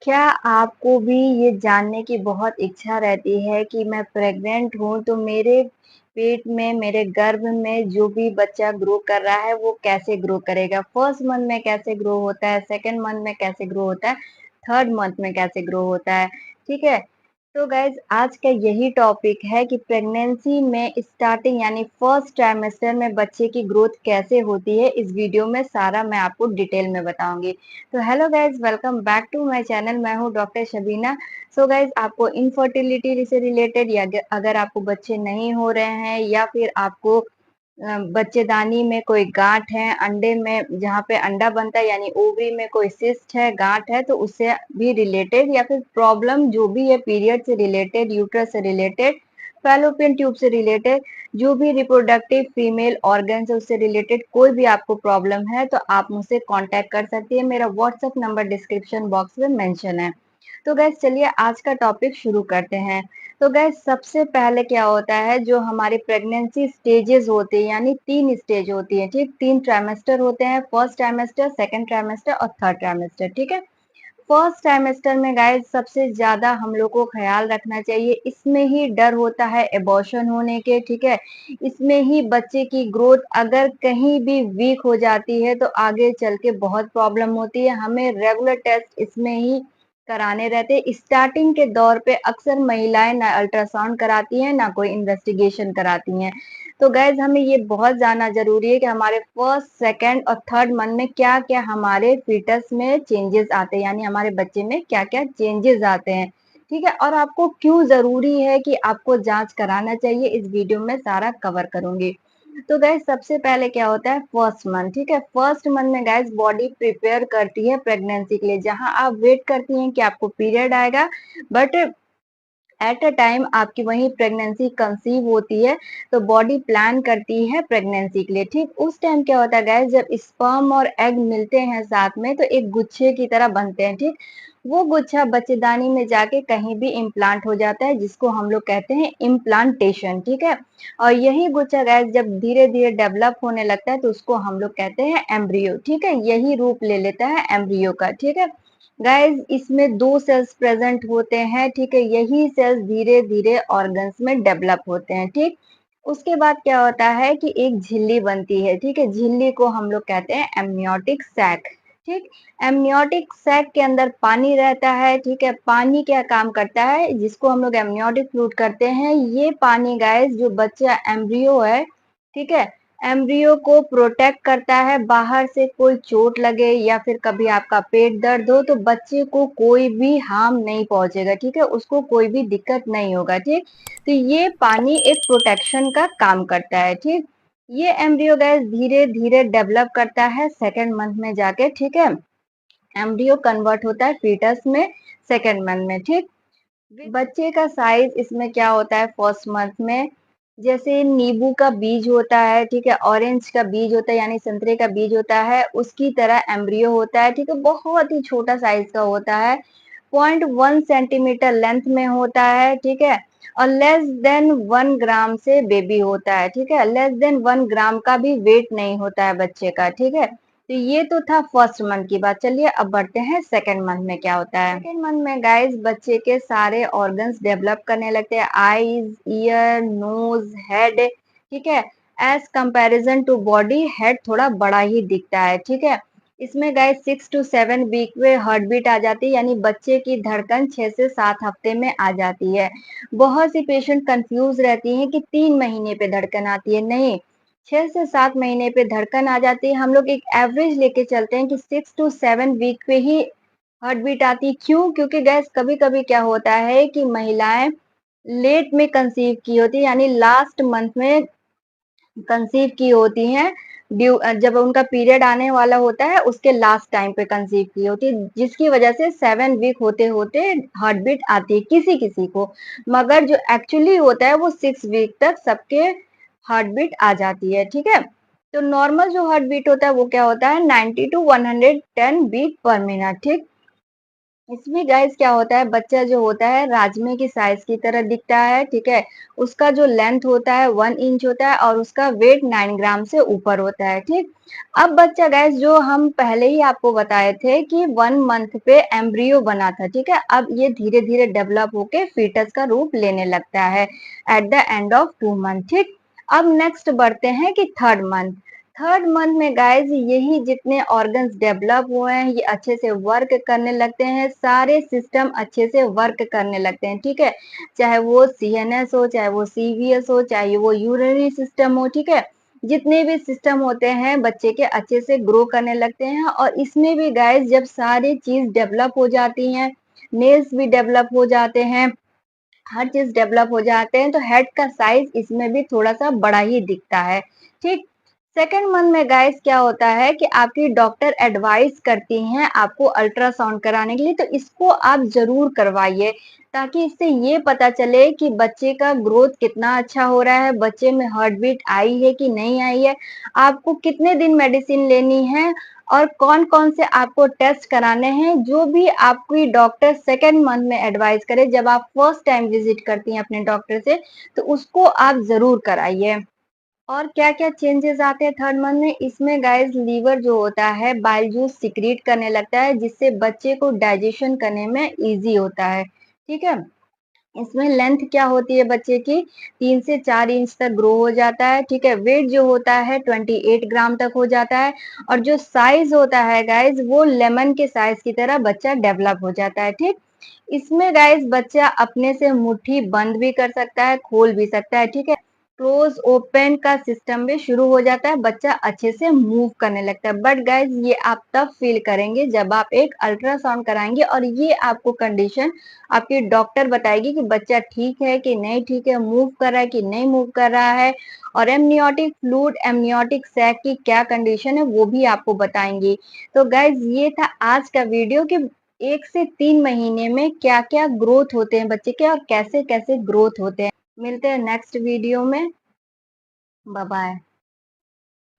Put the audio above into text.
क्या आपको भी ये जानने की बहुत इच्छा रहती है कि मैं प्रेग्नेंट हूँ तो मेरे पेट में, मेरे गर्भ में जो भी बच्चा ग्रो कर रहा है वो कैसे ग्रो करेगा? फर्स्ट मंथ में कैसे ग्रो होता है, सेकंड मंथ में कैसे ग्रो होता है, थर्ड मंथ में कैसे ग्रो होता है, ठीक है? तो गाइज आज का यही टॉपिक है कि प्रेगनेंसी में स्टार्टिंग यानी फर्स्ट ट्राइमेस्टर में बच्चे की ग्रोथ कैसे होती है। इस वीडियो में सारा मैं आपको डिटेल में बताऊंगी। तो hello guys, welcome back to my channel. मैं हूँ डॉक्टर शबीना। सो गाइज, आपको इनफर्टिलिटी से रिलेटेड या अगर आपको बच्चे नहीं हो रहे हैं या फिर आपको बच्चेदानी में कोई गांठ है, अंडे में जहाँ पे अंडा बनता है यानी ओवरी में कोई सिस्ट है, गांठ है, तो उससे भी रिलेटेड या फिर प्रॉब्लम जो भी है पीरियड से रिलेटेड, यूट्रस से रिलेटेड, फैलोपियन ट्यूब से रिलेटेड, जो भी रिप्रोडक्टिव फीमेल ऑर्गन है उससे रिलेटेड कोई भी आपको प्रॉब्लम है तो आप मुझसे कांटेक्ट कर सकती है। मेरा व्हाट्सएप नंबर डिस्क्रिप्शन बॉक्स में मेंशन है। तो गैस चलिए आज का टॉपिक शुरू करते हैं। तो गैस सबसे पहले क्या होता है, जो हमारे प्रेगनेंसी स्टेजेस होते हैं यानी 3 स्टेज होती है, ठीक? 3 ट्राइमेस्टर होते हैं, फर्स्ट ट्राइमेस्टर, सेकंड ट्राइमेस्टर और थर्ड ट्राइमेस्टर, ठीक है? फर्स्ट ट्राइमेस्टर में गाइस सबसे ज्यादा हम लोग को ख्याल रखना चाहिए, इसमें ही डर होता है एबॉर्शन होने के, ठीक है? इसमें ही बच्चे की ग्रोथ अगर कहीं भी वीक हो जाती है तो आगे चल के बहुत प्रॉब्लम होती है। हमें रेगुलर टेस्ट इसमें ही कराने रहते हैं। स्टार्टिंग के दौर पे अक्सर महिलाएं ना अल्ट्रासाउंड कराती हैं ना कोई इन्वेस्टिगेशन कराती हैं। तो गैस हमें ये बहुत जानना जरूरी है कि हमारे फर्स्ट, सेकंड और थर्ड मंथ में क्या क्या हमारे फीटस में चेंजेस आते हैं, यानी हमारे बच्चे में क्या क्या चेंजेस आते हैं, ठीक है? और आपको क्यों जरूरी है कि आपको जांच कराना चाहिए, इस वीडियो में सारा कवर करूंगी। तो गैस सबसे पहले क्या होता है फर्स्ट मंथ, ठीक है? फर्स्ट मंथ में गैस बॉडी प्रिपेयर करती है प्रेगनेंसी के लिए। जहां आप वेट करती हैं कि आपको पीरियड आएगा, बट एट अ टाइम आपकी वही प्रेगनेंसी कंसीव होती है, तो बॉडी प्लान करती है प्रेगनेंसी के लिए, ठीक? उस टाइम क्या होता है गाइस, जब स्पर्म और एग मिलते हैं साथ में तो एक गुच्छे की तरह बनते हैं, ठीक? वो गुच्छा बच्चेदानी में जाके कहीं भी इम्प्लांट हो जाता है, जिसको हम लोग कहते हैं इम्प्लांटेशन, ठीक है? और यही गुच्छा गाइस जब धीरे धीरे डेवलप होने लगता है तो उसको हम लोग कहते हैं एम्ब्रियो, ठीक है? यही रूप ले लेता है एम्ब्रियो का, ठीक है? गाइस इसमें 2 सेल्स प्रेजेंट होते हैं, ठीक है? यही सेल्स धीरे धीरे ऑर्गन्स में डेवलप होते हैं, ठीक? उसके बाद क्या होता है कि एक झिल्ली बनती है, ठीक है? झिल्ली को हम लोग कहते हैं एमनियोटिक सैक, ठीक? एमनियोटिक सैक के अंदर पानी रहता है, ठीक है? पानी क्या काम करता है, जिसको हम लोग एमनियोटिक फ्लूइड करते हैं, ये पानी गाइस जो बच्चा एम्ब्रियो है, ठीक है? एम्ब्रियो को प्रोटेक्ट करता है, बाहर से कोई चोट लगे या फिर कभी आपका पेट दर्द हो तो बच्चे को कोई भी हार्म नहीं पहुंचेगा, ठीक है? उसको कोई भी दिक्कत नहीं होगा, ठीक? तो ये पानी एक प्रोटेक्शन का काम करता है, ठीक? ये एम्ब्रियो गैस धीरे धीरे डेवलप करता है सेकेंड मंथ में जाके, ठीक है? एम्ब्रियो कन्वर्ट होता है फीटस में सेकेंड मंथ में, ठीक? बच्चे का साइज इसमें क्या होता है फर्स्ट मंथ में, जैसे नींबू का बीज होता है, ठीक है? ऑरेंज का बीज होता है यानी संतरे का बीज होता है, उसकी तरह एम्ब्रियो होता है, ठीक है? बहुत ही छोटा साइज का होता है, 0.1 सेंटीमीटर लेंथ में होता है, ठीक है? और लेस देन 1 ग्राम से बेबी होता है, ठीक है? लेस देन 1 ग्राम का भी वेट नहीं होता है बच्चे का, ठीक है? तो ये तो था फर्स्ट मंथ की बात। चलिए अब बढ़ते हैं सेकेंड मंथ में क्या होता है। सेकेंड मंथ में गाइस बच्चे के सारे ऑर्गन्स डेवलप करने लगते हैं, आईज, ईयर, नोज, हेड, ठीक है? As comparison to body, head थोड़ा बड़ा ही दिखता है, ठीक है? इसमें गाइस 6 to 7 वीक में हार्ट बीट आ जाती है, यानी बच्चे की धड़कन 6 से 7 हफ्ते में आ जाती है। बहुत सी पेशेंट कंफ्यूज रहती हैं कि 3 महीने पे धड़कन आती है, नहीं, 6 से 7 महीने पे धड़कन आ जाती है। हम लोग एक एवरेज लेके चलते हैं कि 6 to 7 वीक पे ही हार्ट बीट आती है। क्यों? क्योंकि गैस कभी कभी क्या होता है कि महिलाएं लेट में कंसीव की होती है, यानी लास्ट मंथ में कंसीव की होती हैं, जब उनका पीरियड आने वाला होता है उसके लास्ट टाइम पे कंसीव की होती है, जिसकी वजह से 7 वीक होते होते हार्ट बीट आती है किसी किसी को, मगर जो एक्चुअली होता है वो 6 वीक तक सबके हार्ट बीट आ जाती है, ठीक है? तो नॉर्मल जो हार्ट बीट होता है वो क्या होता है, 90 to 110 बीट पर मिनट, ठीक? इसमें गाइस क्या होता है, बच्चा जो होता है राजमे की साइज की तरह दिखता है, ठीक है। उसका जो लेंथ होता है 1 इंच होता है और उसका वेट 9 ग्राम से ऊपर होता है, ठीक। अब बच्चा गाइस जो हम पहले ही आपको बताए थे कि 1 मंथ पे एम्ब्रियो बना था, ठीक है। अब ये धीरे धीरे डेवलप होके फीटस का रूप लेने लगता है at the end of 2 month, ठीक। अब नेक्स्ट बढ़ते हैं कि थर्ड मंथ में गाइज यही जितने ऑर्गन्स डेवलप हुए हैं ये अच्छे से वर्क करने लगते हैं, सारे सिस्टम अच्छे से वर्क करने लगते हैं, ठीक है। चाहे वो सीएनएस हो, चाहे वो सीवीएस हो, चाहे वो यूरिनरी सिस्टम हो, ठीक है। जितने भी सिस्टम होते हैं बच्चे के अच्छे से ग्रो करने लगते हैं। और इसमें भी गाइज जब सारी चीज डेवलप हो जाती हैं, नेल्स भी डेवलप हो जाते हैं, हर चीज डेवलप हो जाते हैं, तो हेड का साइज इसमें भी थोड़ा सा बड़ा ही दिखता है, ठीक। सेकेंड मंथ में गाइस क्या होता है कि आपकी डॉक्टर एडवाइस करती हैं आपको अल्ट्रासाउंड कराने के लिए, तो इसको आप जरूर करवाइए ताकि इससे ये पता चले कि बच्चे का ग्रोथ कितना अच्छा हो रहा है, बच्चे में हार्ट बीट आई है कि नहीं आई है, आपको कितने दिन मेडिसिन लेनी है और कौन कौन से आपको टेस्ट कराने हैं, जो भी आपकी डॉक्टर सेकेंड मंथ में एडवाइस करे। जब आप फर्स्ट टाइम विजिट करती हैं अपने डॉक्टर से तो उसको आप जरूर कराइए। और क्या क्या चेंजेस आते हैं थर्ड मंथ में, इसमें गाइस लीवर जो होता है बाइल जूस सिक्रीट करने लगता है, जिससे बच्चे को डाइजेशन करने में इजी होता है, ठीक है। इसमें लेंथ क्या होती है बच्चे की, 3 से 4 इंच तक ग्रो हो जाता है, ठीक है। वेट जो होता है 28 ग्राम तक हो जाता है। और जो साइज होता है गाइज वो लेमन के साइज की तरह बच्चा डेवलप हो जाता है, ठीक। इसमें गाइज बच्चा अपने से मुट्ठी बंद भी कर सकता है, खोल भी सकता है, ठीक है। क्लोज ओपन का सिस्टम भी शुरू हो जाता है, बच्चा अच्छे से मूव करने लगता है। बट गाइज ये आप तब फील करेंगे जब आप एक अल्ट्रासाउंड कराएंगे और ये आपको कंडीशन आपकी डॉक्टर बताएगी कि बच्चा ठीक है कि नहीं ठीक है, मूव कर रहा है कि नहीं मूव कर रहा है। और एमनियोटिक फ्लूइड, एमनियोटिक सैक की क्या कंडीशन है वो भी आपको बताएंगी। तो गाइज ये था आज का वीडियो कि 1 से 3 महीने में क्या क्या ग्रोथ होते हैं बच्चे के और कैसे कैसे ग्रोथ होते हैं। मिलते हैं नेक्स्ट वीडियो में। Bye bye.